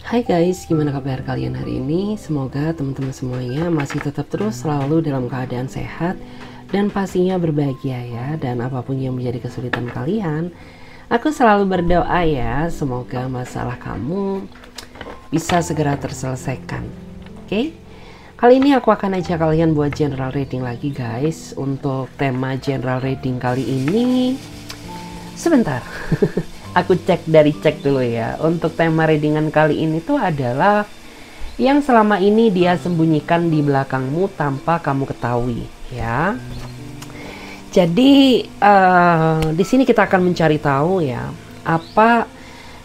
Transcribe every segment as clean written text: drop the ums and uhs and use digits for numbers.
Hai guys, gimana kabar kalian hari ini? Semoga teman-teman semuanya masih tetap terus selalu dalam keadaan sehat dan pastinya berbahagia ya. Dan apapun yang menjadi kesulitan kalian, aku selalu berdoa ya, semoga masalah kamu bisa segera terselesaikan. Oke? Kali ini aku akan ajak kalian buat general reading lagi guys. Untuk tema general reading kali ini, sebentar. Aku cek dulu ya. Untuk tema readingan kali ini tuh adalah yang selama ini dia sembunyikan di belakangmu tanpa kamu ketahui ya. Jadi di sini kita akan mencari tahu ya, apa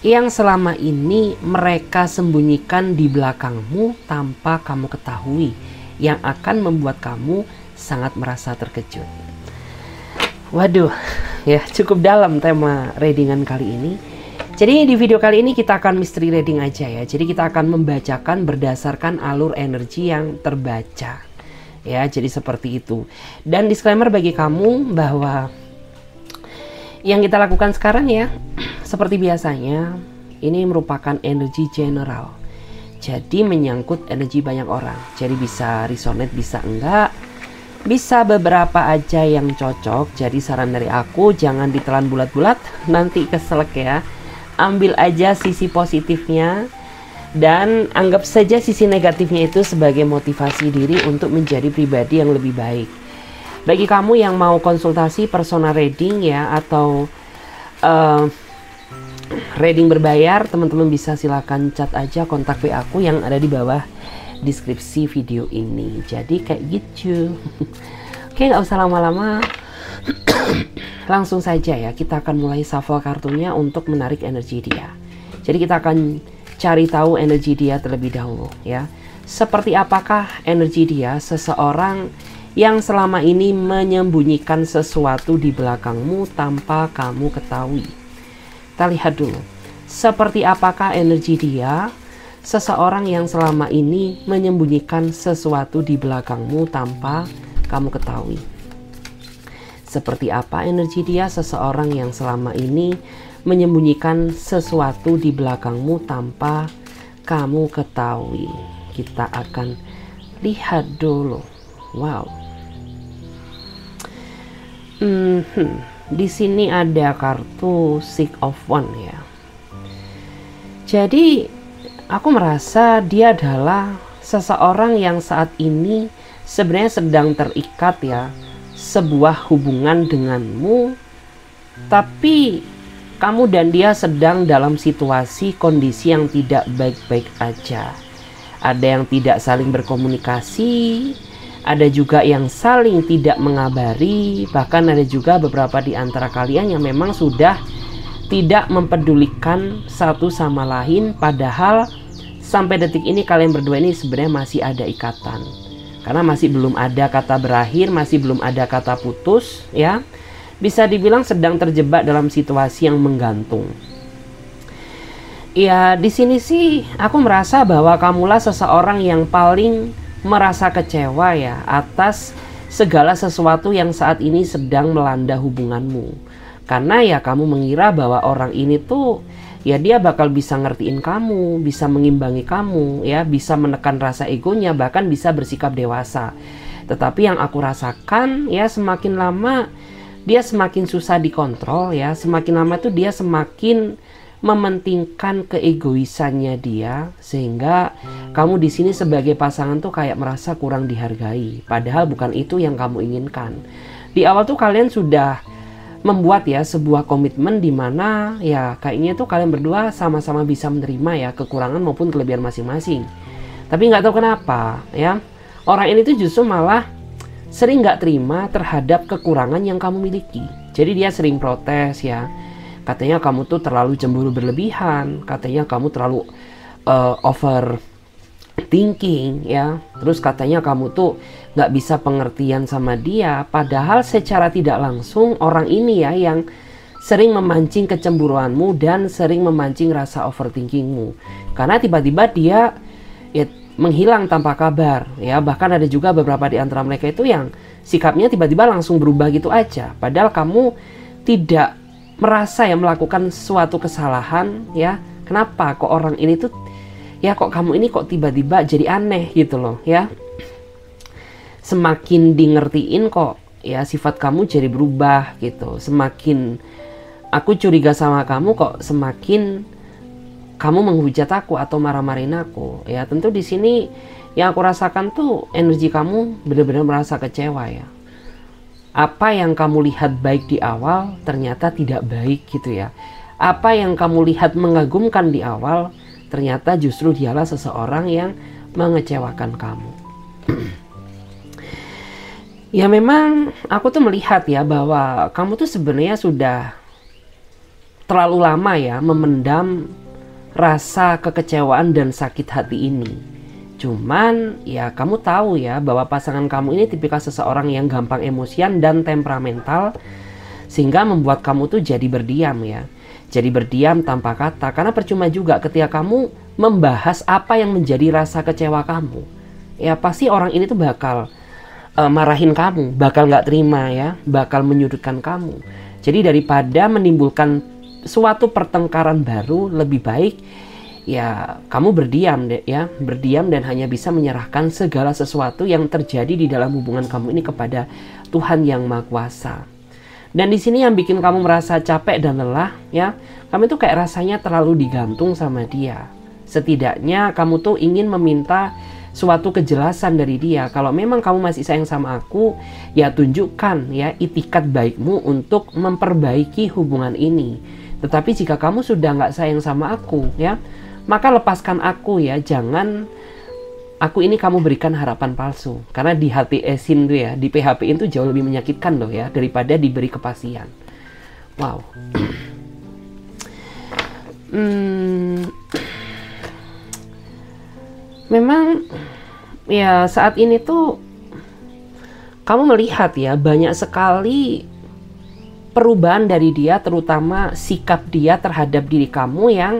yang selama ini mereka sembunyikan di belakangmu tanpa kamu ketahui, yang akan membuat kamu sangat merasa terkejut. Waduh, ya cukup dalam tema readingan kali ini. Jadi di video kali ini kita akan mystery reading aja ya. Jadi kita akan membacakan berdasarkan alur energi yang terbaca. Ya, jadi seperti itu. Dan disclaimer bagi kamu bahwa yang kita lakukan sekarang ya, seperti biasanya, ini merupakan energi general. Jadi menyangkut energi banyak orang. Jadi bisa resonate, bisa enggak. Bisa beberapa aja yang cocok. Jadi saran dari aku, jangan ditelan bulat-bulat, nanti keselek ya. Ambil aja sisi positifnya dan anggap saja sisi negatifnya itu sebagai motivasi diri untuk menjadi pribadi yang lebih baik. Bagi kamu yang mau konsultasi personal reading ya, atau reading berbayar, teman-teman bisa silakan chat aja kontak WA aku yang ada di bawah deskripsi video ini. Jadi kayak gitu. Oke, nggak usah lama-lama. Langsung saja ya, kita akan mulai shuffle kartunya untuk menarik energi dia. Jadi kita akan cari tahu energi dia terlebih dahulu ya. Seperti apakah energi dia seseorang yang selama ini menyembunyikan sesuatu di belakangmu tanpa kamu ketahui. Kita lihat dulu. Seperti apakah energi dia seseorang yang selama ini menyembunyikan sesuatu di belakangmu tanpa kamu ketahui. Seperti apa energi dia seseorang yang selama ini menyembunyikan sesuatu di belakangmu tanpa kamu ketahui. Kita akan lihat dulu. Wow. Di sini ada kartu Six of Wands ya. Jadi aku merasa dia adalah seseorang yang saat ini sebenarnya sedang terikat ya, sebuah hubungan denganmu, tapi kamu dan dia sedang dalam situasi kondisi yang tidak baik-baik aja. Ada yang tidak saling berkomunikasi, ada juga yang saling tidak mengabari, bahkan ada juga beberapa di antara kalian yang memang sudah tidak mempedulikan satu sama lain, padahal sampai detik ini kalian berdua ini sebenarnya masih ada ikatan. Karena masih belum ada kata berakhir, masih belum ada kata putus ya. Bisa dibilang sedang terjebak dalam situasi yang menggantung. Ya, di sini sih aku merasa bahwa kamulah seseorang yang paling merasa kecewa ya atas segala sesuatu yang saat ini sedang melanda hubunganmu. Karena ya kamu mengira bahwa orang ini tuh ya dia bakal bisa ngertiin kamu, bisa mengimbangi kamu ya, bisa menekan rasa egonya, bahkan bisa bersikap dewasa. Tetapi yang aku rasakan ya, semakin lama dia semakin susah dikontrol ya, semakin lama tuh dia semakin mementingkan keegoisannya dia, sehingga kamu di sini sebagai pasangan tuh kayak merasa kurang dihargai, padahal bukan itu yang kamu inginkan. Di awal tuh kalian sudah membuat ya sebuah komitmen di mana ya kayaknya tuh kalian berdua sama-sama bisa menerima ya kekurangan maupun kelebihan masing-masing. Tapi nggak tahu kenapa ya, orang ini tuh justru malah sering nggak terima terhadap kekurangan yang kamu miliki. Jadi dia sering protes ya, katanya kamu tuh terlalu cemburu berlebihan, katanya kamu terlalu overthinking ya, terus katanya kamu tuh nggak bisa pengertian sama dia. Padahal secara tidak langsung orang ini ya yang sering memancing kecemburuanmu dan sering memancing rasa overthinkingmu. Karena tiba-tiba dia ya menghilang tanpa kabar ya. Bahkan ada juga beberapa di antara mereka itu yang sikapnya tiba-tiba langsung berubah gitu aja. Padahal kamu tidak merasa ya melakukan suatu kesalahan ya. Kenapa kok orang ini tuh ya kok kamu ini kok tiba-tiba jadi aneh gitu loh ya. Semakin di ngertiin kok ya sifat kamu jadi berubah gitu. Semakin aku curiga sama kamu kok semakin kamu menghujat aku atau marah-marahin aku ya. Tentu di sini yang aku rasakan tuh energi kamu benar-benar merasa kecewa ya. Apa yang kamu lihat baik di awal ternyata tidak baik gitu ya. Apa yang kamu lihat mengagumkan di awal ternyata justru dialah seseorang yang mengecewakan kamu. Ya memang aku tuh melihat ya bahwa kamu tuh sebenarnya sudah terlalu lama ya memendam rasa kekecewaan dan sakit hati ini. Cuman ya kamu tahu ya bahwa pasangan kamu ini tipikal seseorang yang gampang emosian dan temperamental, sehingga membuat kamu tuh jadi berdiam ya. Jadi berdiam tanpa kata, karena percuma juga ketika kamu membahas apa yang menjadi rasa kecewa kamu. Ya pasti orang ini tuh bakal marahin kamu, bakal nggak terima ya, bakal menyudutkan kamu. Jadi daripada menimbulkan suatu pertengkaran baru, lebih baik ya kamu berdiam deh ya, berdiam dan hanya bisa menyerahkan segala sesuatu yang terjadi di dalam hubungan kamu ini kepada Tuhan yang Maha Kuasa. Dan di sini yang bikin kamu merasa capek dan lelah ya, kamu tuh kayak rasanya terlalu digantung sama dia. Setidaknya kamu tuh ingin meminta suatu kejelasan dari dia. Kalau memang kamu masih sayang sama aku, ya tunjukkan ya itikat baikmu untuk memperbaiki hubungan ini. Tetapi jika kamu sudah nggak sayang sama aku ya, maka lepaskan aku ya. Jangan aku ini kamu berikan harapan palsu. Karena di HTS-in tuh ya, di PHP itu jauh lebih menyakitkan loh ya, daripada diberi kepastian. Wow. Memang ya saat ini tuh kamu melihat ya banyak sekali perubahan dari dia, terutama sikap dia terhadap diri kamu yang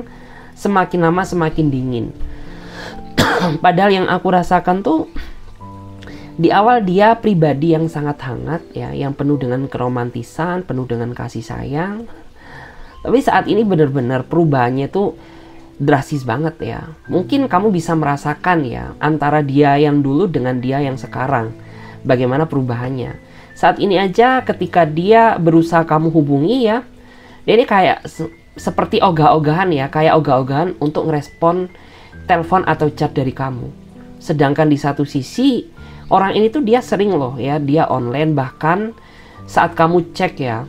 semakin lama semakin dingin. Padahal yang aku rasakan tuh di awal dia pribadi yang sangat hangat ya, yang penuh dengan keromantisan, penuh dengan kasih sayang. Tapi saat ini benar-benar perubahannya tuh drastis banget ya. Mungkin kamu bisa merasakan ya antara dia yang dulu dengan dia yang sekarang, bagaimana perubahannya. Saat ini aja ketika dia berusaha kamu hubungi ya, dia ini kayak seperti ogah-ogahan ya, kayak ogah-ogahan untuk ngerespon telepon atau chat dari kamu. Sedangkan di satu sisi orang ini tuh dia sering loh ya, dia online, bahkan saat kamu cek ya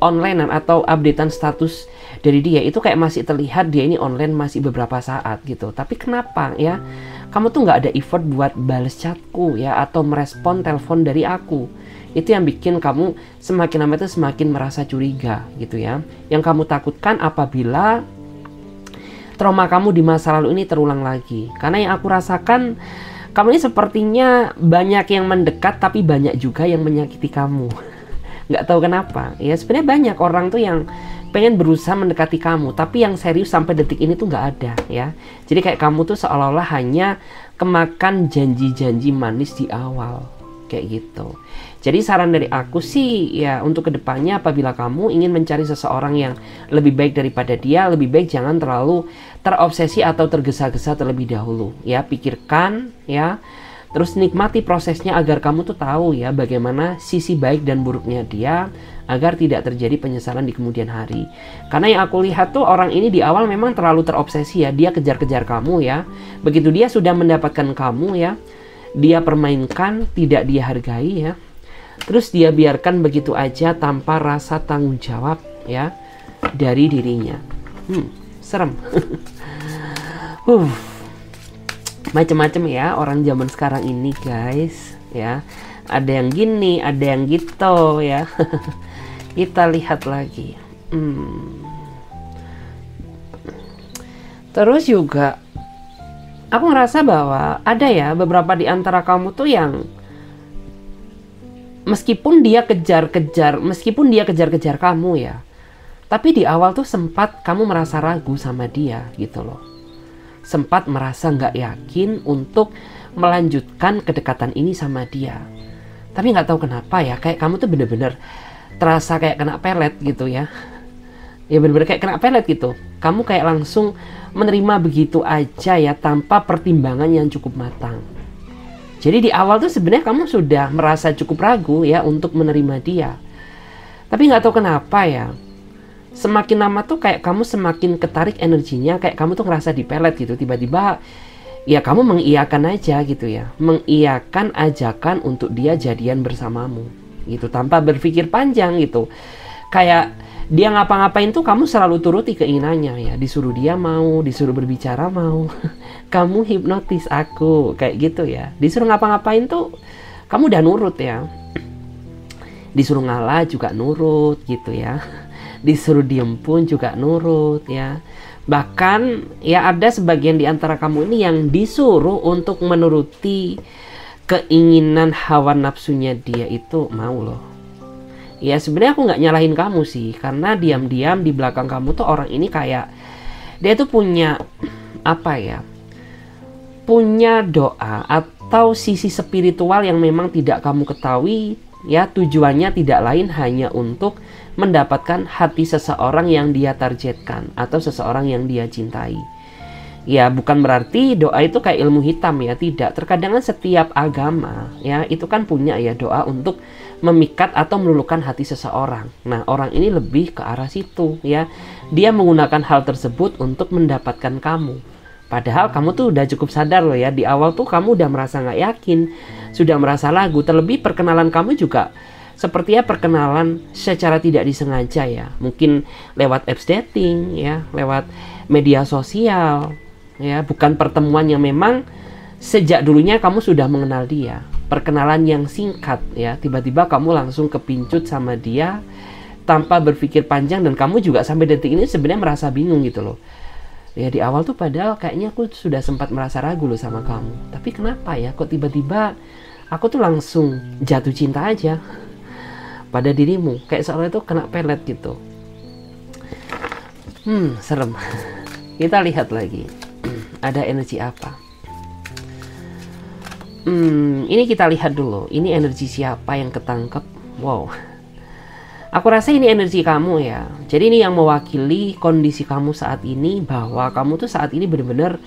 online atau updatean status dari dia itu kayak masih terlihat dia ini online masih beberapa saat gitu. Tapi kenapa ya kamu tuh nggak ada effort buat bales chatku ya, atau merespon telepon dari aku? Itu yang bikin kamu semakin lama itu semakin merasa curiga gitu ya. Yang kamu takutkan apabila trauma kamu di masa lalu ini terulang lagi. Karena yang aku rasakan, kamu ini sepertinya banyak yang mendekat tapi banyak juga yang menyakiti kamu. Nggak tahu kenapa ya, sebenarnya banyak orang tuh yang pengen berusaha mendekati kamu, tapi yang serius sampai detik ini tuh nggak ada ya. Jadi kayak kamu tuh seolah-olah hanya kemakan janji-janji manis di awal kayak gitu. Jadi saran dari aku sih ya, untuk kedepannya apabila kamu ingin mencari seseorang yang lebih baik daripada dia, lebih baik jangan terlalu terobsesi atau tergesa-gesa terlebih dahulu ya. Pikirkan ya, terus nikmati prosesnya agar kamu tuh tahu ya bagaimana sisi baik dan buruknya dia, agar tidak terjadi penyesalan di kemudian hari. Karena yang aku lihat tuh orang ini di awal memang terlalu terobsesi ya, dia kejar-kejar kamu ya. Begitu dia sudah mendapatkan kamu ya, dia permainkan, tidak dia hargai ya. Terus dia biarkan begitu aja tanpa rasa tanggung jawab ya dari dirinya. Serem. Macam-macam ya orang zaman sekarang ini guys ya. Ada yang gini, ada yang gitu ya. Kita lihat lagi. Terus juga aku ngerasa bahwa ada ya beberapa di antara kamu tuh yang meskipun dia kejar-kejar kamu ya, tapi di awal tuh sempat kamu merasa ragu sama dia gitu loh. Sempat merasa nggak yakin untuk melanjutkan kedekatan ini sama dia. Tapi nggak tahu kenapa ya, kayak kamu tuh bener-bener terasa kayak kena pelet gitu ya. Ya benar-benar kayak kena pelet gitu. Kamu kayak langsung menerima begitu aja ya, tanpa pertimbangan yang cukup matang. Jadi di awal tuh sebenarnya kamu sudah merasa cukup ragu ya untuk menerima dia. Tapi nggak tahu kenapa ya, semakin lama tuh kayak kamu semakin ketarik energinya, kayak kamu tuh ngerasa dipelet gitu. Tiba-tiba ya kamu mengiyakan aja gitu ya, mengiyakan ajakan untuk dia jadian bersamamu gitu, tanpa berpikir panjang gitu. Kayak dia ngapa-ngapain tuh kamu selalu turuti keinginannya ya, disuruh dia mau, disuruh berbicara mau. Kamu hipnotis aku kayak gitu ya, disuruh ngapa-ngapain tuh kamu udah nurut ya, disuruh ngalah juga nurut gitu ya, disuruh diem pun juga nurut ya. Bahkan ya ada sebagian di antara kamu ini yang disuruh untuk menuruti keinginan hawa nafsunya dia itu mau loh. Ya sebenarnya aku nggak nyalahin kamu sih, karena diam-diam di belakang kamu tuh orang ini kayak dia tuh punya apa ya, punya doa atau sisi spiritual yang memang tidak kamu ketahui ya. Tujuannya tidak lain hanya untuk mendapatkan hati seseorang yang dia targetkan atau seseorang yang dia cintai. Ya bukan berarti doa itu kayak ilmu hitam ya, tidak. Terkadang setiap agama ya itu kan punya ya doa untuk memikat atau meluluhkan hati seseorang. Nah orang ini lebih ke arah situ ya, dia menggunakan hal tersebut untuk mendapatkan kamu. Padahal kamu tuh udah cukup sadar loh ya, di awal tuh kamu udah merasa nggak yakin, sudah merasa ragu. Terlebih perkenalan kamu juga sepertinya perkenalan secara tidak disengaja ya, mungkin lewat apps dating ya, lewat media sosial ya, bukan pertemuan yang memang sejak dulunya kamu sudah mengenal dia. Perkenalan yang singkat ya, tiba-tiba kamu langsung kepincut sama dia tanpa berpikir panjang, dan kamu juga sampai detik ini sebenarnya merasa bingung gitu loh. Ya di awal tuh padahal kayaknya aku sudah sempat merasa ragu loh sama kamu, tapi kenapa ya kok tiba-tiba aku tuh langsung jatuh cinta aja pada dirimu, kayak seolah itu kena pelet gitu. Serem. Kita lihat lagi ada energi apa. Ini kita lihat dulu, ini energi siapa yang ketangkep. Wow, aku rasa ini energi kamu ya. Jadi ini yang mewakili kondisi kamu saat ini, bahwa kamu tuh saat ini bener-bener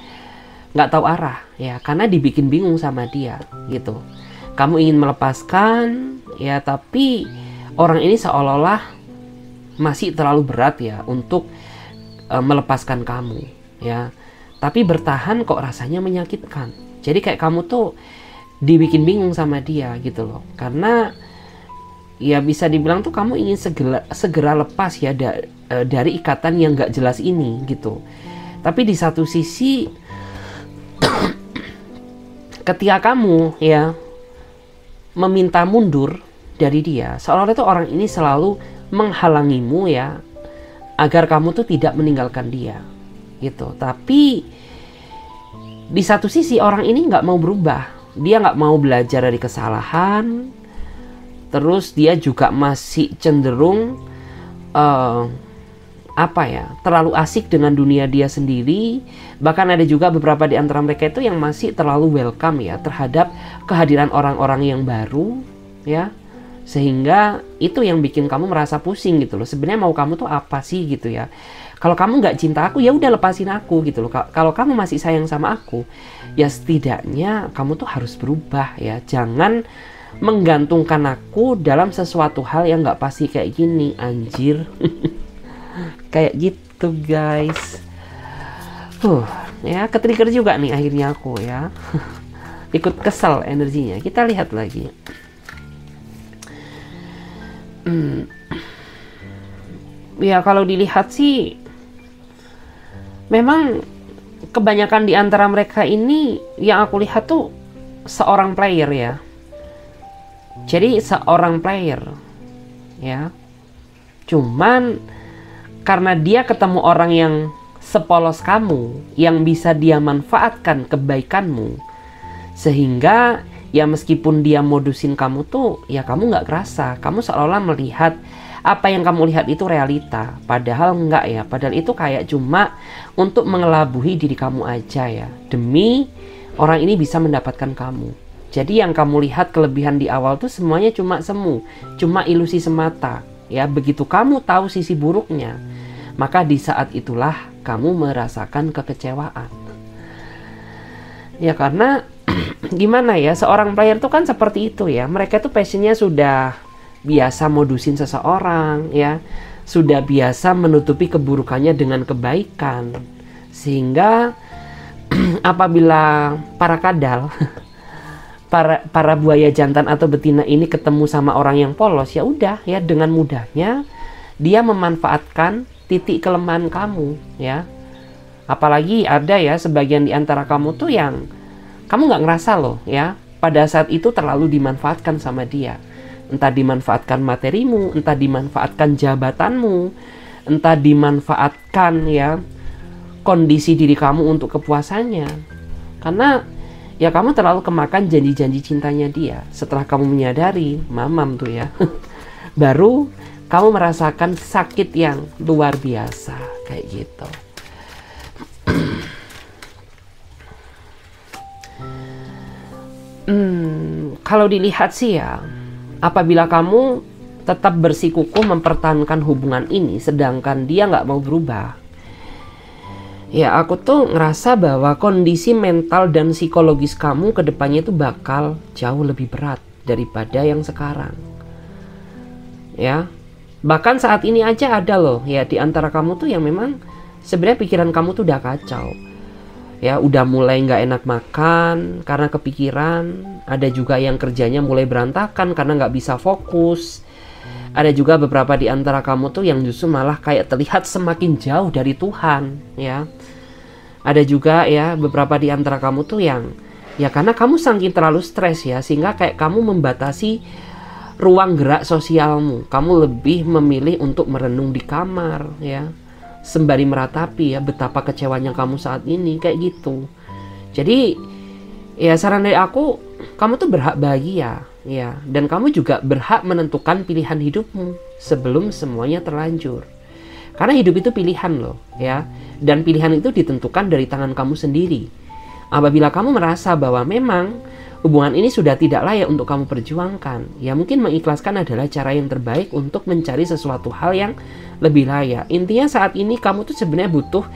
nggak tahu arah ya, karena dibikin bingung sama dia gitu. Kamu ingin melepaskan ya, tapi orang ini seolah-olah masih terlalu berat ya untuk melepaskan kamu ya, tapi bertahan kok rasanya menyakitkan. Jadi kayak kamu tuh dibikin bingung sama dia gitu loh, karena ya bisa dibilang tuh kamu ingin segera lepas ya dari ikatan yang gak jelas ini gitu. Tapi di satu sisi ketika kamu ya meminta mundur dari dia, seolah-olah itu orang ini selalu menghalangimu ya agar kamu tuh tidak meninggalkan dia gitu. Tapi di satu sisi orang ini nggak mau berubah, dia nggak mau belajar dari kesalahan, terus dia juga masih cenderung terlalu asik dengan dunia dia sendiri. Bahkan ada juga beberapa di antara mereka itu yang masih terlalu welcome ya terhadap kehadiran orang-orang yang baru ya, sehingga itu yang bikin kamu merasa pusing gitu loh. Sebenarnya mau kamu tuh apa sih gitu ya. Kalau kamu nggak cinta aku, ya udah lepasin aku gitu loh. Kalau kamu masih sayang sama aku, ya setidaknya kamu tuh harus berubah ya. Jangan menggantungkan aku dalam sesuatu hal yang nggak pasti kayak gini, anjir. Kayak gitu guys. Ya ketrigger juga nih akhirnya aku ya. Ikut kesel energinya. Kita lihat lagi. Ya kalau dilihat sih memang kebanyakan di antara mereka ini yang aku lihat tuh seorang player ya. Jadi seorang player ya. Cuman karena dia ketemu orang yang sepolos kamu, yang bisa dia manfaatkan kebaikanmu, sehingga ya meskipun dia modusin kamu tuh ya kamu nggak kerasa. Kamu seolah-olah melihat apa yang kamu lihat itu realita, padahal enggak ya. Padahal itu kayak cuma untuk mengelabuhi diri kamu aja ya, demi orang ini bisa mendapatkan kamu. Jadi yang kamu lihat kelebihan di awal tuh semuanya cuma semu, cuma ilusi semata ya. Begitu kamu tahu sisi buruknya, maka di saat itulah kamu merasakan kekecewaan. Ya karena gimana ya, seorang player tuh kan seperti itu ya, mereka tuh passionnya sudah biasa modusin seseorang ya, sudah biasa menutupi keburukannya dengan kebaikan, sehingga apabila para kadal para buaya jantan atau betina ini ketemu sama orang yang polos, ya udah ya, dengan mudahnya dia memanfaatkan titik kelemahan kamu ya. Apalagi ada ya sebagian di antara kamu tuh yang kamu nggak ngerasa loh ya, pada saat itu terlalu dimanfaatkan sama dia. Entah dimanfaatkan materimu, entah dimanfaatkan jabatanmu, entah dimanfaatkan ya kondisi diri kamu untuk kepuasannya. Karena ya kamu terlalu kemakan janji-janji cintanya dia. Setelah kamu menyadari, mamam tuh ya, baru kamu merasakan sakit yang luar biasa kayak gitu. Kalau dilihat sih ya, apabila kamu tetap bersikukuh mempertahankan hubungan ini sedangkan dia nggak mau berubah, ya aku tuh ngerasa bahwa kondisi mental dan psikologis kamu ke depannya itu bakal jauh lebih berat daripada yang sekarang. Ya, bahkan saat ini aja ada loh ya di antara kamu tuh yang memang sebenarnya pikiran kamu tuh udah kacau. Ya, udah mulai nggak enak makan karena kepikiran. Ada juga yang kerjanya mulai berantakan karena nggak bisa fokus. Ada juga beberapa di antara kamu tuh yang justru malah kayak terlihat semakin jauh dari Tuhan ya. Ada juga ya beberapa di antara kamu tuh yang ya karena kamu saking terlalu stres ya, sehingga kayak kamu membatasi ruang gerak sosialmu. Kamu lebih memilih untuk merenung di kamar ya, sembari meratapi ya betapa kecewanya kamu saat ini kayak gitu. Jadi ya saran dari aku, kamu tuh berhak bahagia ya, dan kamu juga berhak menentukan pilihan hidupmu sebelum semuanya terlanjur. Karena hidup itu pilihan loh ya, dan pilihan itu ditentukan dari tangan kamu sendiri. Apabila kamu merasa bahwa memang hubungan ini sudah tidak layak untuk kamu perjuangkan, ya mungkin mengikhlaskan adalah cara yang terbaik untuk mencari sesuatu hal yang lebih layak. Intinya saat ini kamu tuh sebenarnya butuh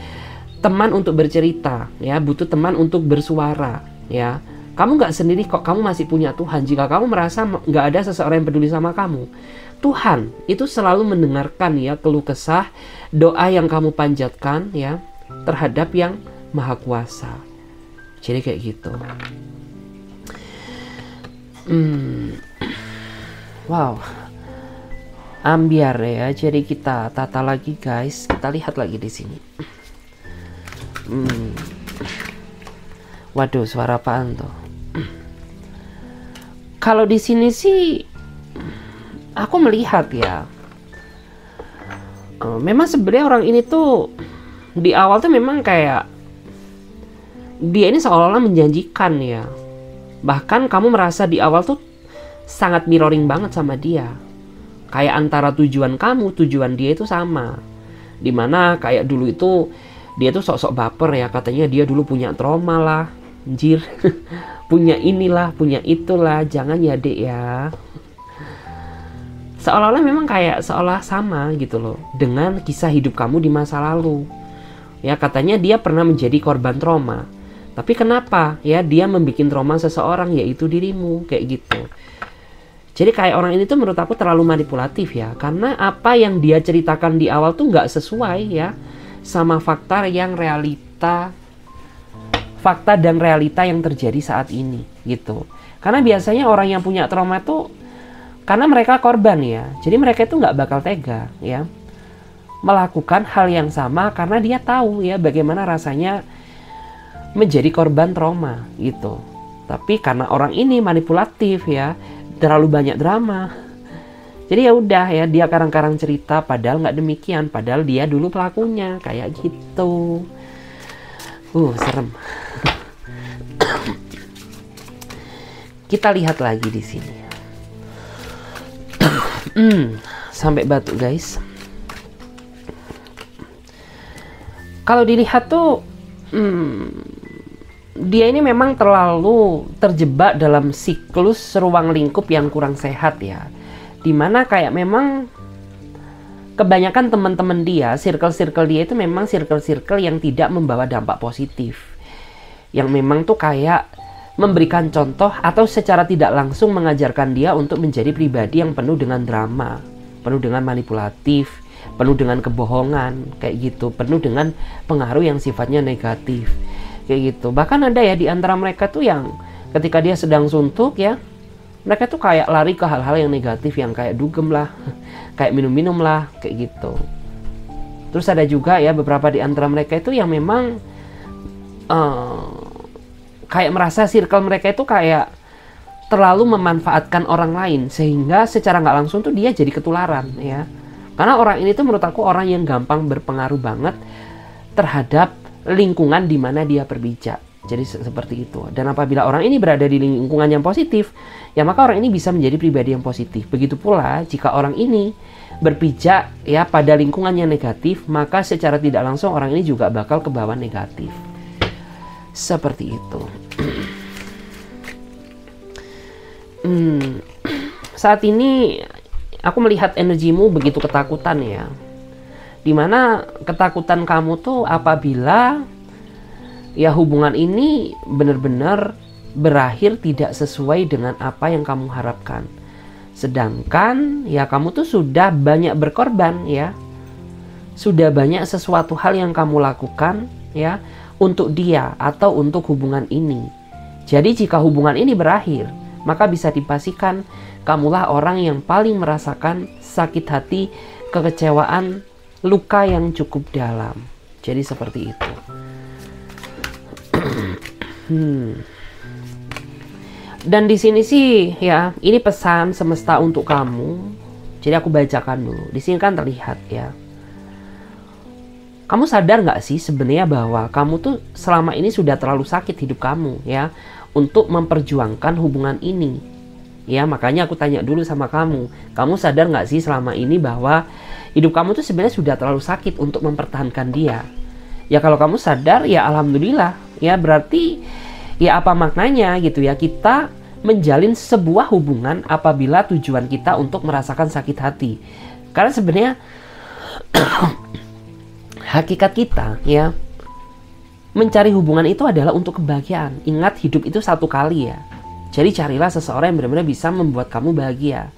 teman untuk bercerita ya, butuh teman untuk bersuara ya. Kamu nggak sendiri kok, kamu masih punya Tuhan. Jika kamu merasa nggak ada seseorang yang peduli sama kamu, Tuhan itu selalu mendengarkan ya keluh kesah, doa yang kamu panjatkan ya terhadap yang Maha Kuasa. Jadi kayak gitu. Wow, ambiar ya. Jadi kita tata lagi guys. Kita lihat lagi di sini. Waduh, suara apaan tuh? Kalau di sini sih, aku melihat ya, memang sebenarnya orang ini tuh di awal tuh memang kayak dia ini seolah-olah menjanjikan ya. Bahkan kamu merasa di awal tuh sangat mirroring banget sama dia. Kayak antara tujuan kamu, tujuan dia itu sama. Dimana kayak dulu itu dia tuh sok-sok baper ya. Katanya dia dulu punya trauma lah. Anjir. Punya inilah, punya itulah. Jangan ya dek ya. Seolah-olah memang kayak seolah sama gitu loh dengan kisah hidup kamu di masa lalu. Ya katanya dia pernah menjadi korban trauma. Tapi kenapa ya dia membuat trauma seseorang, yaitu dirimu, kayak gitu. Jadi kayak orang ini tuh menurut aku terlalu manipulatif ya, karena apa yang dia ceritakan di awal tuh nggak sesuai ya sama fakta dan realita yang terjadi saat ini gitu. Karena biasanya orang yang punya trauma tuh karena mereka korban ya, jadi mereka itu nggak bakal tega ya melakukan hal yang sama karena dia tahu ya bagaimana rasanya menjadi korban trauma gitu. Tapi karena orang ini manipulatif ya, terlalu banyak drama. Jadi ya udah ya, dia karang-karang cerita padahal nggak demikian, padahal dia dulu pelakunya kayak gitu. Serem. Kita lihat lagi di sini. Sampai batuk guys. Kalau dilihat tuh dia ini memang terlalu terjebak dalam siklus ruang lingkup yang kurang sehat ya, dimana kayak memang kebanyakan teman-teman dia, circle-circle dia itu memang circle-circle yang tidak membawa dampak positif. Yang memang tuh kayak memberikan contoh atau secara tidak langsung mengajarkan dia untuk menjadi pribadi yang penuh dengan drama, penuh dengan manipulatif, penuh dengan kebohongan, kayak gitu, penuh dengan pengaruh yang sifatnya negatif, kayak gitu. Bahkan ada ya di antara mereka tuh yang ketika dia sedang suntuk ya, mereka tuh kayak lari ke hal-hal yang negatif, yang kayak dugem lah, kayak minum-minum lah, kayak gitu. Terus ada juga ya beberapa di antara mereka itu yang memang kayak merasa circle mereka itu kayak terlalu memanfaatkan orang lain, sehingga secara nggak langsung tuh dia jadi ketularan ya. Karena orang ini tuh menurut aku orang yang gampang berpengaruh banget terhadap lingkungan di mana dia berpijak. Jadi seperti itu. Dan apabila orang ini berada di lingkungan yang positif, ya maka orang ini bisa menjadi pribadi yang positif. Begitu pula jika orang ini berpijak ya pada lingkungan yang negatif, maka secara tidak langsung orang ini juga bakal ke bawah negatif. Seperti itu. Saat ini aku melihat energimu begitu ketakutan ya. Dimana ketakutan kamu tuh apabila ya hubungan ini benar-benar berakhir tidak sesuai dengan apa yang kamu harapkan. Sedangkan ya kamu tuh sudah banyak berkorban ya. Sudah banyak sesuatu hal yang kamu lakukan ya untuk dia atau untuk hubungan ini. Jadi jika hubungan ini berakhir, maka bisa dipastikan kamulah orang yang paling merasakan sakit hati, kekecewaan, luka yang cukup dalam. Jadi seperti itu. Dan di sini sih ya, ini pesan semesta untuk kamu. Jadi aku bacakan dulu. Di sini kan terlihat ya. Kamu sadar nggak sih sebenarnya bahwa kamu tuh selama ini sudah terlalu sakit hidup kamu ya untuk memperjuangkan hubungan ini. Ya makanya aku tanya dulu sama kamu. Kamu sadar nggak sih selama ini bahwa hidup kamu tuh sebenarnya sudah terlalu sakit untuk mempertahankan dia. Ya kalau kamu sadar ya alhamdulillah. Ya berarti ya apa maknanya gitu ya kita menjalin sebuah hubungan apabila tujuan kita untuk merasakan sakit hati. Karena sebenarnya hakikat kita ya mencari hubungan itu adalah untuk kebahagiaan. Ingat hidup itu satu kali ya. Jadi carilah seseorang yang benar-benar bisa membuat kamu bahagia.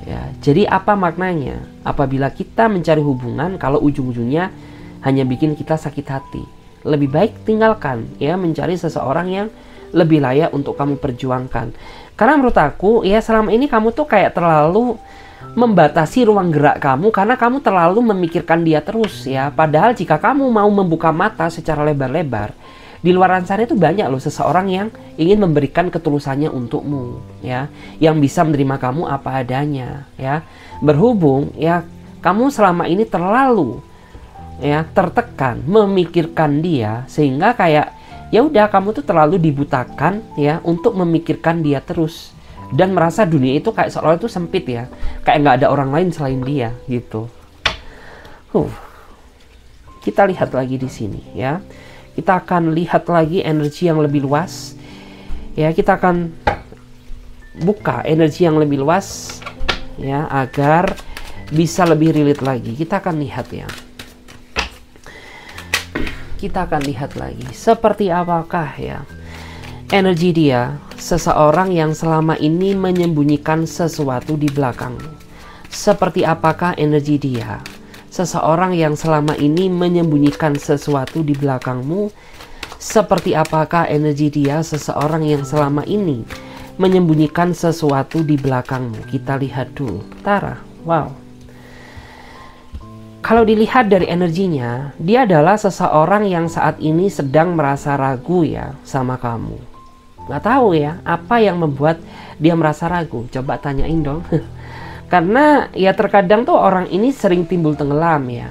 Ya, jadi apa maknanya apabila kita mencari hubungan kalau ujung-ujungnya hanya bikin kita sakit hati? Lebih baik tinggalkan ya, mencari seseorang yang lebih layak untuk kamu perjuangkan. Karena menurut aku ya selama ini kamu tuh kayak terlalu membatasi ruang gerak kamu karena kamu terlalu memikirkan dia terus ya. Padahal jika kamu mau membuka mata secara lebar-lebar, di luar sana itu banyak loh seseorang yang ingin memberikan ketulusannya untukmu ya, yang bisa menerima kamu apa adanya ya. Berhubung ya kamu selama ini terlalu ya tertekan memikirkan dia sehingga kayak ya udah kamu tuh terlalu dibutakan ya untuk memikirkan dia terus dan merasa dunia itu kayak seolah itu sempit ya, kayak nggak ada orang lain selain dia gitu. Kita lihat lagi di sini ya, kita akan lihat lagi energi yang lebih luas ya, kita akan buka energi yang lebih luas ya agar bisa lebih relate lagi. Kita akan lihat ya. Kita akan lihat lagi seperti apakah ya energi dia, seseorang yang selama ini menyembunyikan sesuatu di belakangmu. Seperti apakah energi dia, seseorang yang selama ini menyembunyikan sesuatu di belakangmu. Seperti apakah energi dia, seseorang yang selama ini menyembunyikan sesuatu di belakangmu. Kita lihat dulu. Tara, wow. Kalau dilihat dari energinya, dia adalah seseorang yang saat ini sedang merasa ragu ya sama kamu. Gak tahu ya, apa yang membuat dia merasa ragu? Coba tanyain dong. Karena ya terkadang tuh orang ini sering timbul tenggelam ya.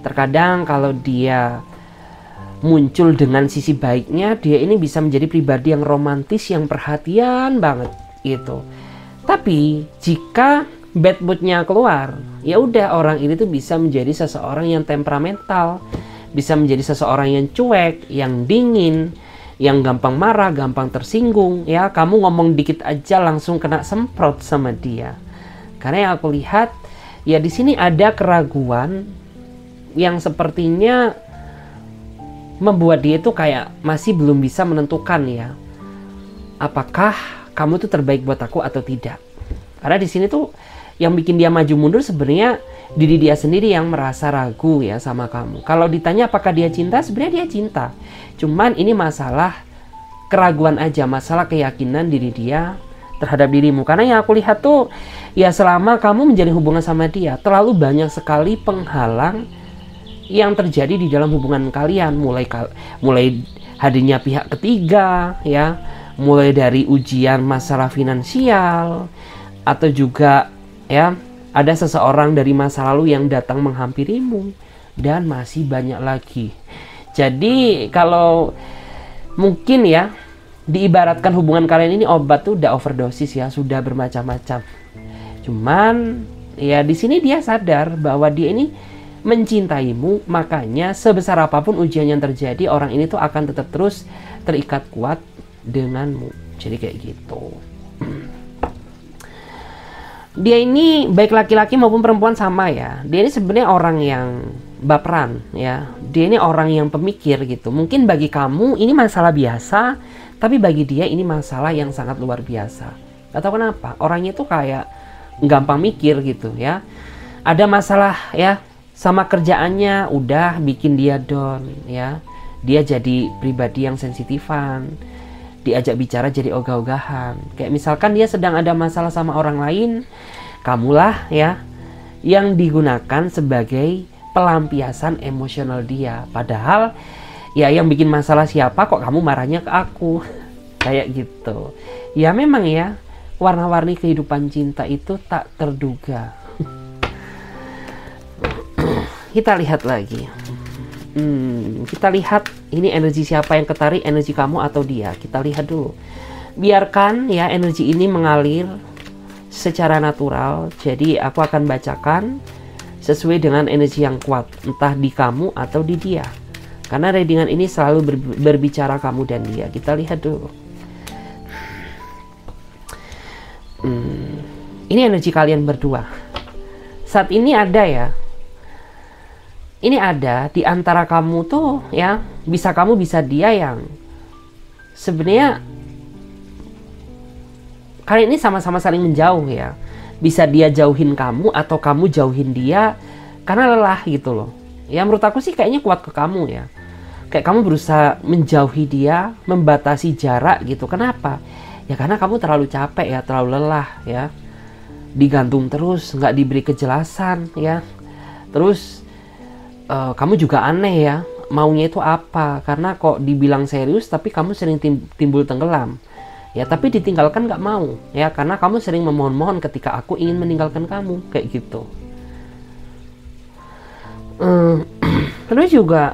Terkadang kalau dia muncul dengan sisi baiknya, dia ini bisa menjadi pribadi yang romantis, yang perhatian banget gitu. Tapi jika bad moodnya keluar, ya udah orang ini tuh bisa menjadi seseorang yang temperamental, bisa menjadi seseorang yang cuek, yang dingin, yang gampang marah, gampang tersinggung ya. Kamu ngomong dikit aja langsung kena semprot sama dia. Karena yang aku lihat Ya di sini ada keraguan yang sepertinya membuat dia itu kayak masih belum bisa menentukan ya, apakah kamu tuh terbaik buat aku atau tidak. Karena di sini tuh yang bikin dia maju mundur sebenarnya diri dia sendiri yang merasa ragu ya sama kamu. Kalau ditanya apakah dia cinta, sebenarnya dia cinta. Cuman ini masalah keraguan aja, masalah keyakinan diri dia terhadap dirimu. Karena yang aku lihat tuh ya selama kamu menjalin hubungan sama dia, terlalu banyak sekali penghalang yang terjadi di dalam hubungan kalian, mulai hadirnya pihak ketiga ya, mulai dari ujian masalah finansial, atau juga ya ada seseorang dari masa lalu yang datang menghampirimu, dan masih banyak lagi. Jadi kalau mungkin ya diibaratkan hubungan kalian ini obat tuh udah overdosis ya, sudah bermacam-macam. Cuman ya di sini dia sadar bahwa dia ini mencintaimu, makanya sebesar apapun ujian yang terjadi, orang ini tuh akan tetap terus terikat kuat denganmu. Jadi kayak gitu. Dia ini baik laki-laki maupun perempuan sama ya. Dia ini sebenarnya orang yang baperan ya. Dia ini orang yang pemikir gitu. Mungkin bagi kamu ini masalah biasa, tapi bagi dia ini masalah yang sangat luar biasa. Gak tahu kenapa, orangnya tuh kayak gampang mikir gitu ya. Ada masalah ya sama kerjaannya, udah bikin dia down ya. Dia jadi pribadi yang sensitifan. Diajak bicara jadi ogah-ogahan. Kayak misalkan dia sedang ada masalah sama orang lain, kamulah ya yang digunakan sebagai pelampiasan emosional dia. Padahal ya yang bikin masalah siapa, kok kamu marahnya ke aku. Kayak gitu. Ya memang ya, warna-warni kehidupan cinta itu tak terduga. Kita lihat lagi. Kita lihat ini energi siapa yang ketarik, energi kamu atau dia. Kita lihat dulu. Biarkan ya energi ini mengalir secara natural. Jadi aku akan bacakan sesuai dengan energi yang kuat, entah di kamu atau di dia. Karena readingan ini selalu berbicara kamu dan dia. Kita lihat dulu. Ini energi kalian berdua. Saat ini ada ya. Ini ada di antara kamu tuh ya, bisa kamu bisa dia yang sebenarnya kalian ini sama-sama saling menjauh ya. Bisa dia jauhin kamu atau kamu jauhin dia karena lelah gitu loh. Ya menurut aku sih kayaknya kuat ke kamu ya. Kayak kamu berusaha menjauhi dia, membatasi jarak gitu. Kenapa? Ya karena kamu terlalu capek ya, terlalu lelah ya. Digantung terus, nggak diberi kejelasan ya. Terus kamu juga aneh ya, maunya itu apa? Karena kok dibilang serius tapi kamu sering timbul tenggelam ya, tapi ditinggalkan nggak mau ya, karena kamu sering memohon-mohon ketika aku ingin meninggalkan kamu, kayak gitu. Terus juga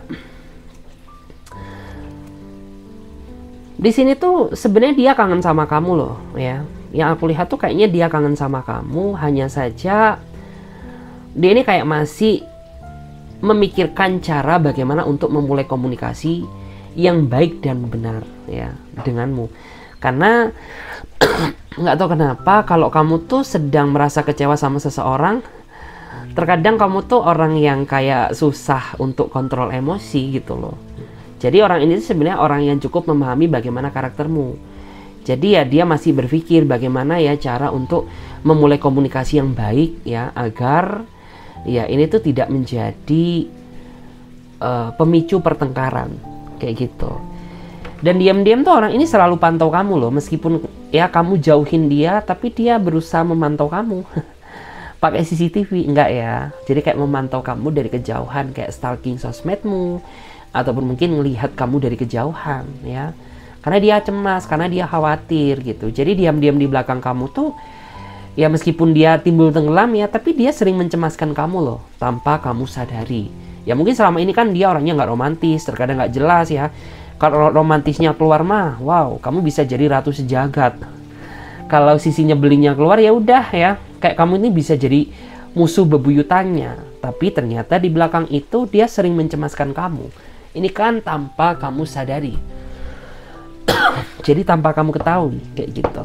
di sini tuh sebenarnya dia kangen sama kamu loh ya. Yang aku lihat tuh kayaknya dia kangen sama kamu, hanya saja dia ini kayak masih memikirkan cara bagaimana untuk memulai komunikasi yang baik dan benar ya denganmu. Karena nggak tahu kenapa kalau kamu tuh sedang merasa kecewa sama seseorang, terkadang kamu tuh orang yang kayak susah untuk kontrol emosi gitu loh. Jadi orang ini sebenarnya orang yang cukup memahami bagaimana karaktermu. Jadi ya dia masih berpikir bagaimana ya cara untuk memulai komunikasi yang baik ya, agar ya ini tuh tidak menjadi pemicu pertengkaran kayak gitu. Dan diam-diam tuh orang ini selalu pantau kamu loh, meskipun ya kamu jauhin dia, tapi dia berusaha memantau kamu. Pakai CCTV enggak ya? Jadi kayak memantau kamu dari kejauhan, kayak stalking sosmedmu, ataupun mungkin melihat kamu dari kejauhan ya. Karena dia cemas, karena dia khawatir gitu. Jadi diam-diam di belakang kamu tuh ya meskipun dia timbul tenggelam ya, tapi dia sering mencemaskan kamu loh, tanpa kamu sadari. Ya mungkin selama ini kan dia orangnya nggak romantis, terkadang nggak jelas ya. Kalau romantisnya keluar mah, wow, kamu bisa jadi ratu sejagat. Kalau sisi nyebelingnya keluar ya udah ya, kayak kamu ini bisa jadi musuh bebuyutannya. Tapi ternyata di belakang itu dia sering mencemaskan kamu. Ini kan tanpa kamu sadari. Jadi tanpa kamu ketahui kayak gitu.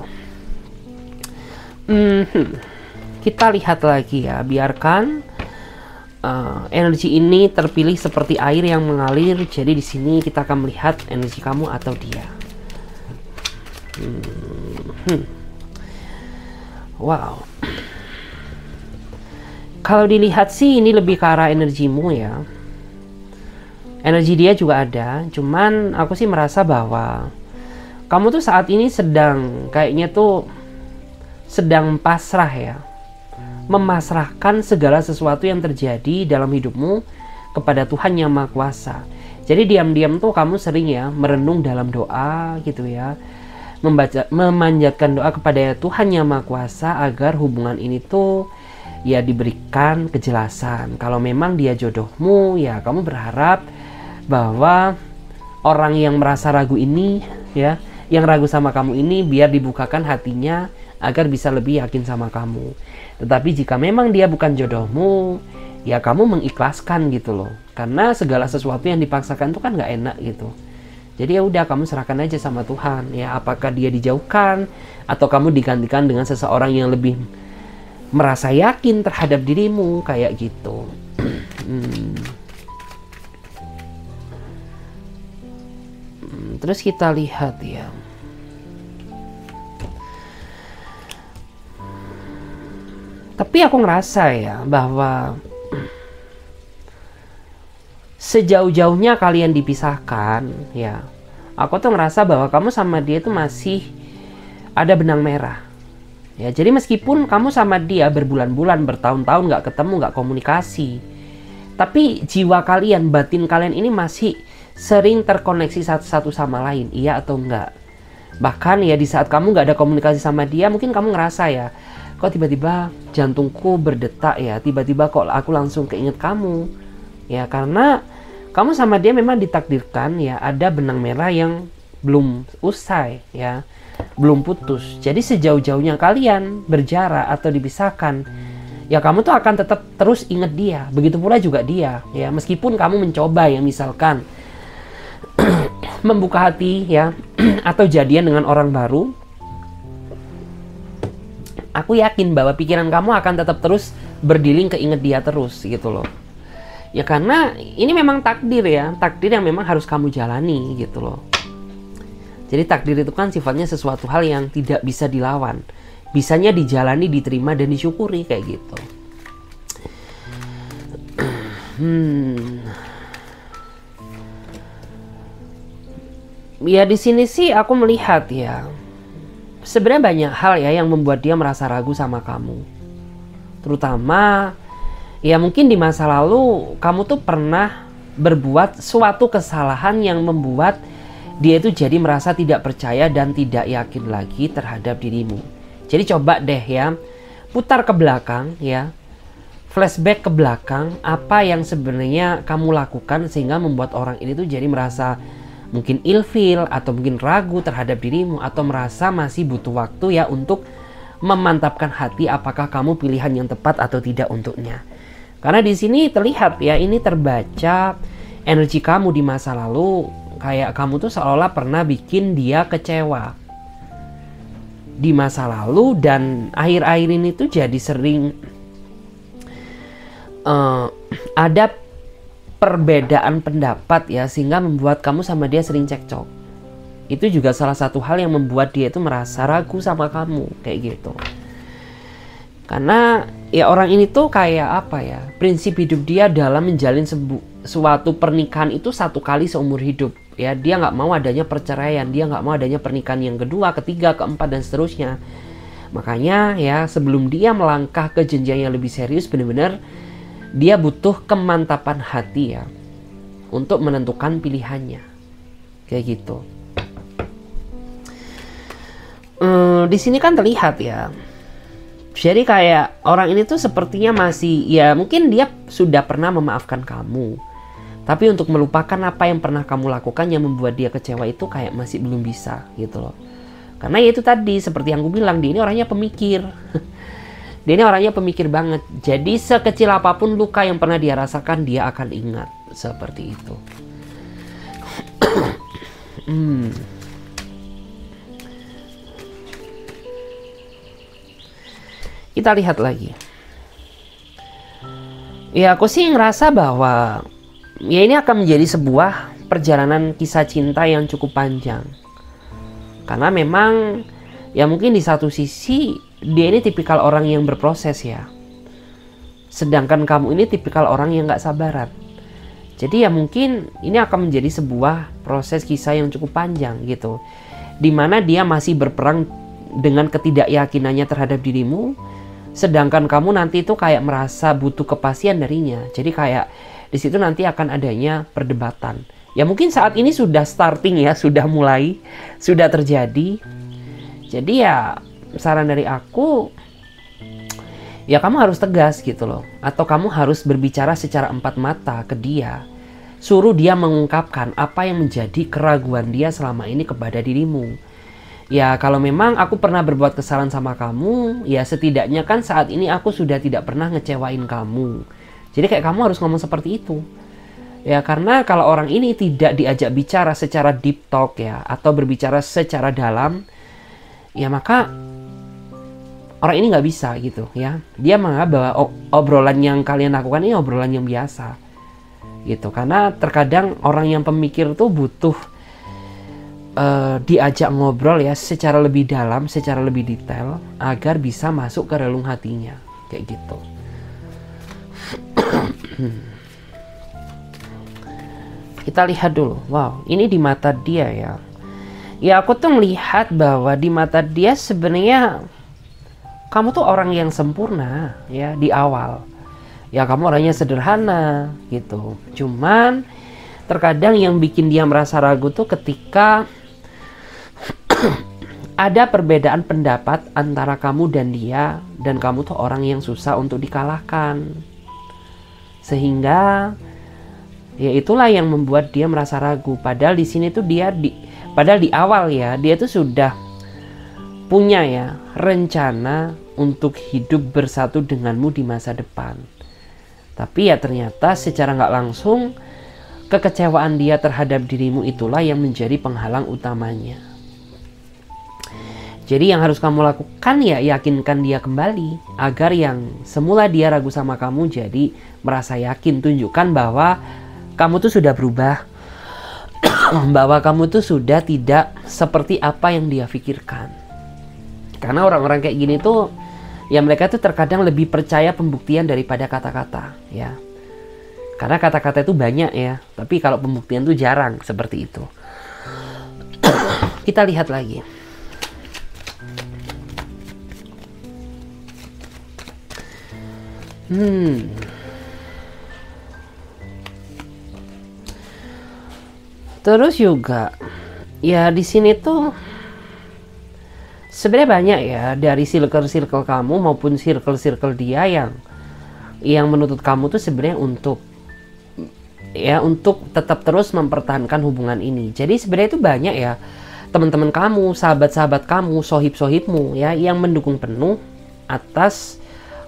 kita lihat lagi ya, biarkan energi ini terpilih seperti air yang mengalir. Jadi di sini kita akan melihat energi kamu atau dia. Wow. Kalau dilihat sih ini lebih ke arah energimu ya. Energi dia juga ada, cuman aku sih merasa bahwa kamu tuh saat ini kayaknya tuh sedang pasrah ya. Memasrahkan segala sesuatu yang terjadi dalam hidupmu kepada Tuhan Yang Maha Kuasa. Jadi diam-diam tuh kamu sering ya merenung dalam doa gitu ya. Memanjatkan doa kepada Tuhan Yang Maha Kuasa agar hubungan ini tuh ya diberikan kejelasan. Kalau memang dia jodohmu, ya kamu berharap bahwa orang yang merasa ragu ini ya, yang ragu sama kamu ini, biar dibukakan hatinya agar bisa lebih yakin sama kamu. Tetapi jika memang dia bukan jodohmu, ya kamu mengikhlaskan gitu loh. Karena segala sesuatu yang dipaksakan itu kan gak enak gitu. Jadi ya udah, kamu serahkan aja sama Tuhan ya, apakah dia dijauhkan atau kamu digantikan dengan seseorang yang lebih merasa yakin terhadap dirimu kayak gitu. Terus kita lihat ya. Tapi aku ngerasa ya bahwa sejauh-jauhnya kalian dipisahkan ya, aku tuh ngerasa bahwa kamu sama dia itu masih ada benang merah ya. Jadi meskipun kamu sama dia berbulan-bulan, bertahun-tahun gak ketemu, gak komunikasi, tapi jiwa kalian, batin kalian ini masih sering terkoneksi satu sama lain, iya atau enggak. Bahkan ya di saat kamu gak ada komunikasi sama dia, mungkin kamu ngerasa ya, kok tiba-tiba jantungku berdetak ya, tiba-tiba kok aku langsung keinget kamu ya, karena kamu sama dia memang ditakdirkan ya ada benang merah yang belum usai ya, belum putus. Jadi sejauh-jauhnya kalian berjarak atau dipisahkan ya, kamu tuh akan tetap terus inget dia. Begitu pula juga dia ya, meskipun kamu mencoba ya misalkan membuka hati ya atau jadian dengan orang baru, aku yakin bahwa pikiran kamu akan tetap terus berdiling keinget dia terus gitu loh. Ya karena ini memang takdir ya, takdir yang memang harus kamu jalani gitu loh. Jadi takdir itu kan sifatnya sesuatu hal yang tidak bisa dilawan, bisanya dijalani, diterima dan disyukuri kayak gitu. Ya di sini sih aku melihat ya, sebenarnya banyak hal ya yang membuat dia merasa ragu sama kamu. Terutama ya mungkin di masa lalu kamu tuh pernah berbuat suatu kesalahan yang membuat dia itu jadi merasa tidak percaya dan tidak yakin lagi terhadap dirimu. Jadi coba deh ya, putar ke belakang ya, flashback ke belakang, apa yang sebenarnya kamu lakukan sehingga membuat orang ini tuh jadi merasa mungkin ilfeel atau mungkin ragu terhadap dirimu, atau merasa masih butuh waktu ya untuk memantapkan hati apakah kamu pilihan yang tepat atau tidak untuknya. Karena di sini terlihat ya, ini terbaca energi kamu di masa lalu, kayak kamu tuh seolah pernah bikin dia kecewa di masa lalu, dan akhir-akhir ini tuh jadi sering ada perbedaan pendapat ya, sehingga membuat kamu sama dia sering cekcok. Itu juga salah satu hal yang membuat dia itu merasa ragu sama kamu kayak gitu. Karena ya orang ini tuh kayak apa ya, prinsip hidup dia dalam menjalin suatu pernikahan itu satu kali seumur hidup ya. Dia nggak mau adanya perceraian, dia nggak mau adanya pernikahan yang kedua, ketiga, keempat dan seterusnya. Makanya ya sebelum dia melangkah ke jenjang yang lebih serius, benar-benar dia butuh kemantapan hati ya untuk menentukan pilihannya kayak gitu. Di sini kan terlihat ya, jadi kayak orang ini tuh sepertinya masih ya, mungkin dia sudah pernah memaafkan kamu, tapi untuk melupakan apa yang pernah kamu lakukan yang membuat dia kecewa itu kayak masih belum bisa gitu loh. Karena ya itu tadi, seperti yang gue bilang, dia ini orangnya pemikir. Dia ini orangnya pemikir banget. Jadi sekecil apapun luka yang pernah dia rasakan, dia akan ingat seperti itu. Kita lihat lagi. Ya aku sih ngerasa bahwa ya ini akan menjadi sebuah perjalanan kisah cinta yang cukup panjang. Karena memang ya mungkin di satu sisi dia ini tipikal orang yang berproses ya. Sedangkan kamu ini tipikal orang yang gak sabaran. Jadi ya mungkin ini akan menjadi sebuah proses kisah yang cukup panjang gitu. Dimana dia masih berperang dengan ketidakyakinannya terhadap dirimu. Sedangkan kamu nanti itu kayak merasa butuh kepastian darinya. Jadi kayak di situ nanti akan adanya perdebatan. Ya mungkin saat ini sudah starting ya, sudah mulai, sudah terjadi. Jadi ya saran dari aku, ya kamu harus tegas gitu loh. Atau kamu harus berbicara secara empat mata ke dia. Suruh dia mengungkapkan apa yang menjadi keraguan dia selama ini kepada dirimu. Ya kalau memang aku pernah berbuat kesalahan sama kamu, ya setidaknya kan saat ini aku sudah tidak pernah ngecewain kamu. Jadi kayak kamu harus ngomong seperti itu. Ya karena kalau orang ini tidak diajak bicara secara deep talk ya, atau berbicara secara dalam, ya maka orang ini nggak bisa gitu ya. Dia menganggap bahwa obrolan yang kalian lakukan ini obrolan yang biasa gitu. Karena terkadang orang yang pemikir tuh butuh diajak ngobrol ya secara lebih dalam, secara lebih detail agar bisa masuk ke relung hatinya kayak gitu. Kita lihat dulu. Wow, ini di mata dia ya. Ya aku tuh melihat bahwa di mata dia sebenarnya kamu tuh orang yang sempurna ya di awal. Ya kamu orangnya sederhana gitu. Cuman terkadang yang bikin dia merasa ragu tuh ketika ada perbedaan pendapat antara kamu dan dia, dan kamu tuh orang yang susah untuk dikalahkan. Sehingga ya itulah yang membuat dia merasa ragu. Padahal di sini tuh padahal di awal ya dia tuh sudah punya ya rencana untuk hidup bersatu denganmu di masa depan. Tapi ya ternyata secara nggak langsung kekecewaan dia terhadap dirimu itulah yang menjadi penghalang utamanya. Jadi yang harus kamu lakukan ya yakinkan dia kembali agar yang semula dia ragu sama kamu jadi merasa yakin. Tunjukkan bahwa kamu tuh sudah berubah, bahwa kamu tuh sudah tidak seperti apa yang dia pikirkan. Karena orang-orang kayak gini tuh ya mereka tuh terkadang lebih percaya pembuktian daripada kata-kata ya. Karena kata-kata itu banyak ya, tapi kalau pembuktian tuh jarang seperti itu. Kita lihat lagi. Terus juga ya di sini tuh sebenarnya banyak ya dari circle-circle kamu maupun circle-circle dia yang menuntut kamu tuh sebenarnya untuk tetap terus mempertahankan hubungan ini. Jadi sebenarnya itu banyak ya teman-teman kamu, sahabat-sahabat kamu, sohib-sohibmu ya yang mendukung penuh atas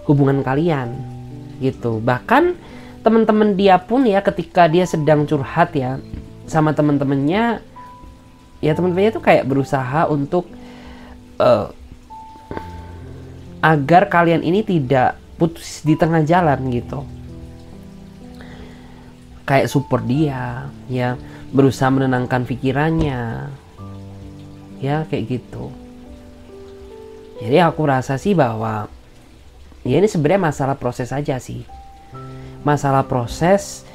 hubungan kalian gitu. Bahkan teman-teman dia pun ya ketika dia sedang curhat ya sama teman-temannya, ya teman-temannya tuh kayak berusaha untuk agar kalian ini tidak putus di tengah jalan gitu. Kayak support dia ya, berusaha menenangkan pikirannya ya kayak gitu. Jadi aku rasa sih bahwa ya ini sebenarnya masalah proses aja sih. Masalah proses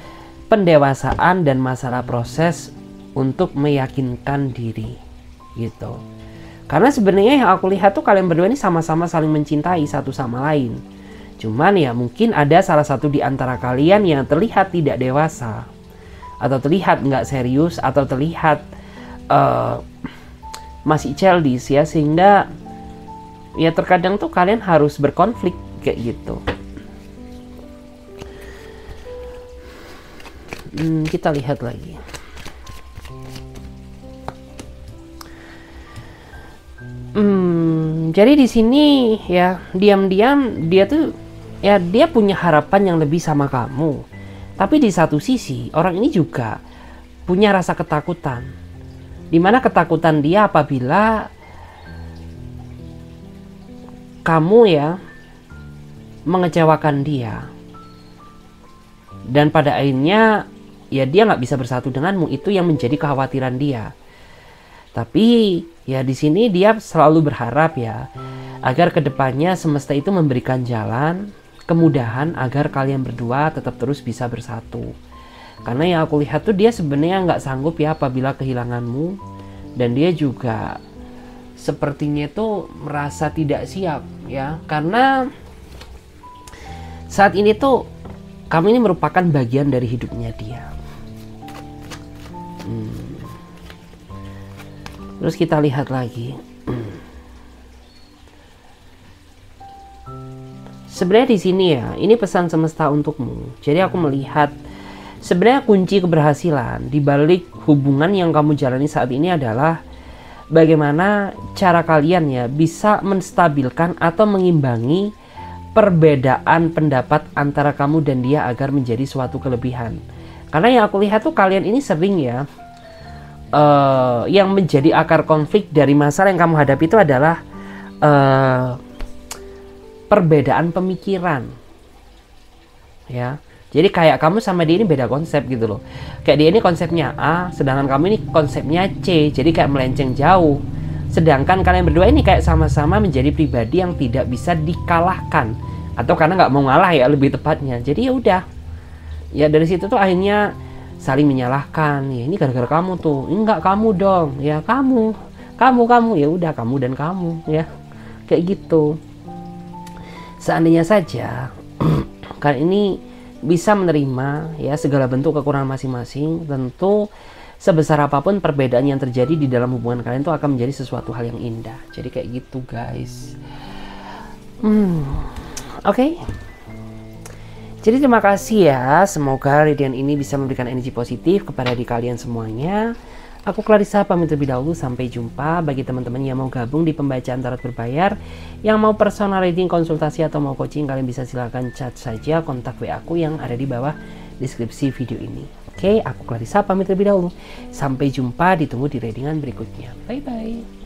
pendewasaan dan masalah proses untuk meyakinkan diri gitu. Karena sebenarnya yang aku lihat tuh kalian berdua ini sama-sama saling mencintai satu sama lain. Cuman ya mungkin ada salah satu di antara kalian yang terlihat tidak dewasa, atau terlihat nggak serius, atau terlihat masih childish ya, sehingga ya terkadang tuh kalian harus berkonflik kayak gitu. Kita lihat lagi. Jadi di sini ya diam-diam dia tuh ya dia punya harapan yang lebih sama kamu. Tapi di satu sisi orang ini juga punya rasa ketakutan. Dimana ketakutan dia apabila kamu ya mengecewakan dia. Dan pada akhirnya ya dia nggak bisa bersatu denganmu, itu yang menjadi kekhawatiran dia. Tapi ya di sini dia selalu berharap ya agar kedepannya semesta itu memberikan jalan, kemudahan agar kalian berdua tetap terus bisa bersatu. Karena yang aku lihat tuh dia sebenarnya nggak sanggup ya apabila kehilanganmu, dan dia juga sepertinya itu merasa tidak siap ya, karena saat ini tuh kamu ini merupakan bagian dari hidupnya dia. Terus kita lihat lagi. Sebenarnya di sini ya, ini pesan semesta untukmu. Jadi aku melihat sebenarnya kunci keberhasilan di balik hubungan yang kamu jalani saat ini adalah bagaimana cara kalian ya bisa menstabilkan atau mengimbangi perbedaan pendapat antara kamu dan dia agar menjadi suatu kelebihan. Karena yang aku lihat tuh kalian ini sering ya yang menjadi akar konflik dari masalah yang kamu hadapi itu adalah perbedaan pemikiran ya. Jadi kayak kamu sama dia ini beda konsep gitu loh. Kayak dia ini konsepnya A, sedangkan kamu ini konsepnya C. Jadi kayak melenceng jauh. Sedangkan kalian berdua ini kayak sama-sama menjadi pribadi yang tidak bisa dikalahkan, atau karena nggak mau ngalah ya lebih tepatnya. Jadi ya udah, ya dari situ tuh akhirnya saling menyalahkan. Ya ini gara-gara kamu tuh, enggak kamu dong, ya kamu, ya udah kamu dan kamu ya, kayak gitu. Seandainya saja kalian ini bisa menerima ya segala bentuk kekurangan masing-masing, tentu sebesar apapun perbedaan yang terjadi di dalam hubungan kalian itu akan menjadi sesuatu hal yang indah. Jadi kayak gitu guys. Oke. Jadi terima kasih ya, semoga readingan ini bisa memberikan energi positif kepada diri kalian semuanya. Aku Clarissa pamit terlebih dahulu, sampai jumpa. Bagi teman-teman yang mau gabung di pembacaan tarot berbayar, yang mau personal reading, konsultasi atau mau coaching, kalian bisa silakan chat saja kontak WA aku yang ada di bawah deskripsi video ini. Oke, aku Clarissa pamit terlebih dahulu. Sampai jumpa, ditunggu di readingan berikutnya. Bye bye.